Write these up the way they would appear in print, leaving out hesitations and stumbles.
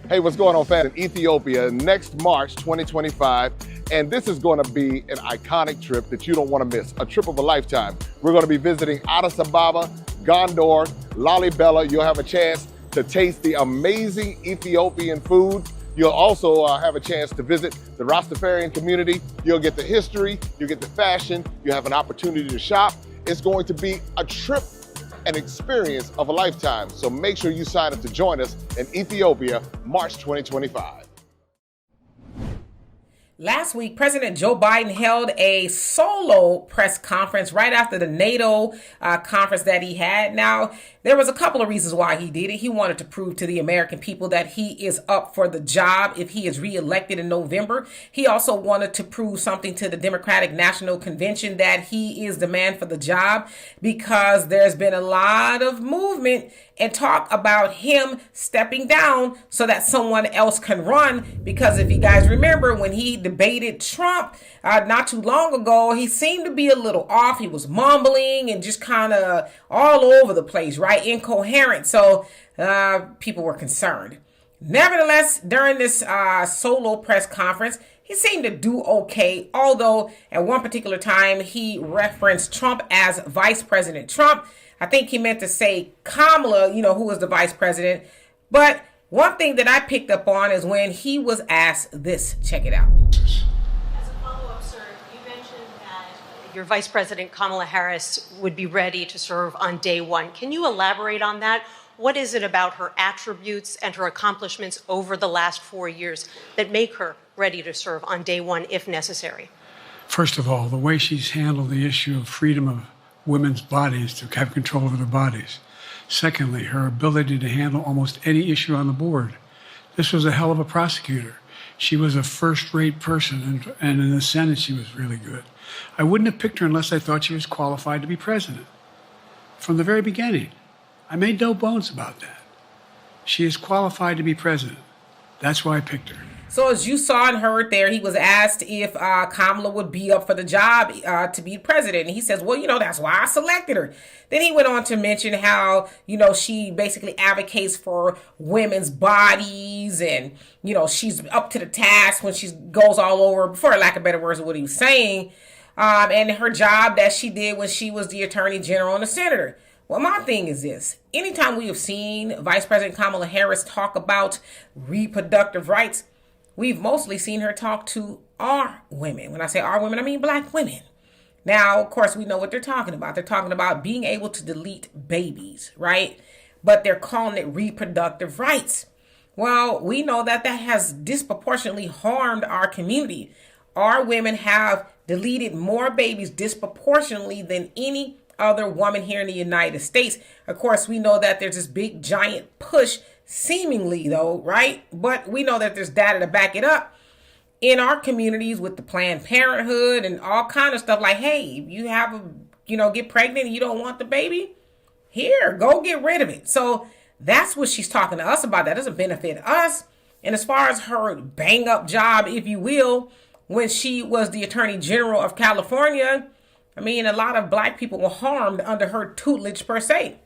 Hey, what's going on, fans? In Ethiopia next March 2025, and this is going to be an iconic trip that you don't want to miss, a trip of a lifetime. We're going to be visiting Addis Ababa, Gondor, Lalibela. You'll have a chance to taste the amazing Ethiopian food. You'll also have a chance to visit the Rastafarian community. You'll get the history, you'll get the fashion, you'll have an opportunity to shop. It's going to be a trip, an experience of a lifetime. So make sure you sign up to join us in Ethiopia, March 2025. Last week, President Joe Biden held a solo press conference right after the NATO conference that he had. Now, there was a couple of reasons why he did it. He wanted to prove to the American people that he is up for the job if he is reelected in November. He also wanted to prove something to the Democratic National Convention that he is the man for the job, because there's been a lot of movement and talk about him stepping down so that someone else can run. Because if you guys remember, when he debated Trump not too long ago, he seemed to be a little off. He was mumbling and just kind of all over the place, right? Incoherent. So people were concerned. Nevertheless, during this solo press conference, he seemed to do okay, although at one particular time he referenced Trump as Vice President Trump. I think he meant to say Kamala, who was the vice president. But one thing that I picked up on is when he was asked this. Check it out. As a follow-up, sir, you mentioned that your Vice President Kamala Harris would be ready to serve on day one. Can you elaborate on that? What is it about her attributes and her accomplishments over the last 4 years that make her ready to serve on day one if necessary? First of all, the way she's handled the issue of freedom of women's bodies to have control over their bodies. Secondly, her ability to handle almost any issue on the board. This was a hell of a prosecutor. She was a first-rate person, and in the Senate, she was really good. I wouldn't have picked her unless I thought she was qualified to be president. From the very beginning, I made no bones about that. She is qualified to be president. That's why I picked her. So as you saw and heard there, he was asked if Kamala would be up for the job to be president. And he says, well, that's why I selected her. Then he went on to mention how, she basically advocates for women's bodies and, she's up to the task when she goes all over, for lack of better words, of what he was saying, and her job that she did when she was the attorney general and the senator. Well, my thing is this. Anytime we have seen Vice President Kamala Harris talk about reproductive rights, we've mostly seen her talk to our women. When I say our women, I mean black women. Now, of course, we know what they're talking about. They're talking about being able to delete babies, right? But they're calling it reproductive rights. Well, we know that that has disproportionately harmed our community. Our women have deleted more babies disproportionately than any other woman here in the United States. Of course, we know that there's this big giant push, seemingly though, right? But we know that there's data to back it up in our communities with the Planned Parenthood and all kind of stuff. Like, hey, if you have get pregnant and you don't want the baby, here, go get rid of it. So that's what she's talking to us about. That doesn't benefit us. And as far as her bang up job, if you will, when she was the Attorney General of California, a lot of black people were harmed under her tutelage per se.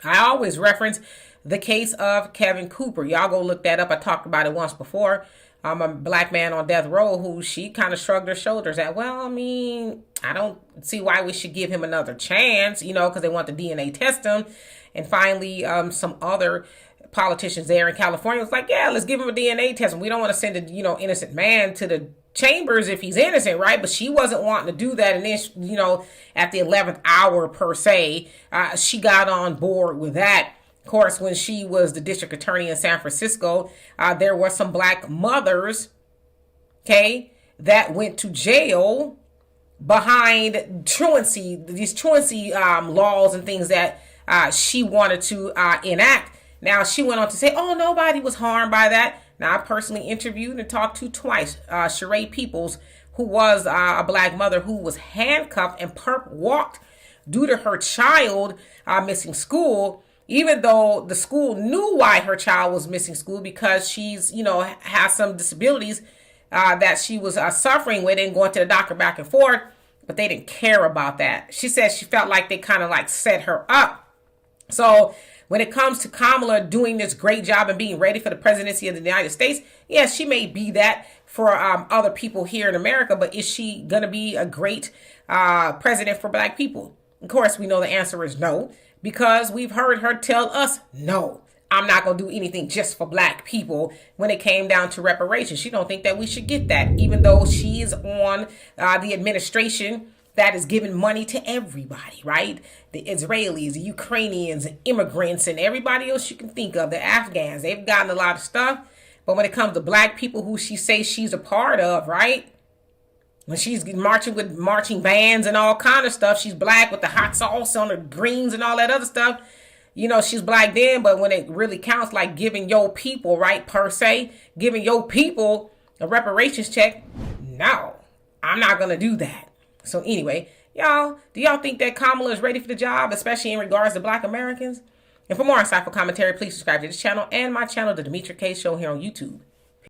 I always reference the case of Kevin Cooper. Y'all go look that up. I talked about it once before. A black man on death row who she kind of shrugged her shoulders at. Well, I don't see why we should give him another chance, because they want the DNA test him. And finally, some other politicians there in California was like, yeah, let's give him a DNA test. And we don't want to send a, innocent man to the chambers if he's innocent, right? But she wasn't wanting to do that. And then, at the 11th hour per se, she got on board with that. Of course, when she was the district attorney in San Francisco, there were some black mothers, that went to jail behind these truancy laws and things that she wanted to enact. Now, she went on to say, oh, nobody was harmed by that. Now, I personally interviewed and talked to twice Sheree Peoples, who was a black mother who was handcuffed and perp walked due to her child missing school, even though the school knew why her child was missing school, because she's, has some disabilities that she was suffering with and going to the doctor back and forth, but they didn't care about that. She said she felt like they kind of like set her up. So When it comes to Kamala doing this great job and being ready for the presidency of the United States, yes, she may be that for other people here in America, but is she going to be a great president for black people? Of course, we know the answer is no, because we've heard her tell us, no, I'm not going to do anything just for black people when it came down to reparations. She don't think that we should get that, even though she is on the administration that is giving money to everybody, right? The Israelis, the Ukrainians, immigrants, and everybody else you can think of, the Afghans. They've gotten a lot of stuff. But when it comes to black people who she says she's a part of, right? When she's marching with marching bands and all kind of stuff, she's black with the hot sauce on her greens and all that other stuff. You know, she's black then, but when it really counts, like giving your people, right, per se, giving your people a reparations check, no, I'm not going to do that. So anyway, y'all, do y'all think that Kamala is ready for the job, especially in regards to black Americans? And for more insightful commentary, please subscribe to this channel and my channel, The Demetra Kaye Show, here on YouTube.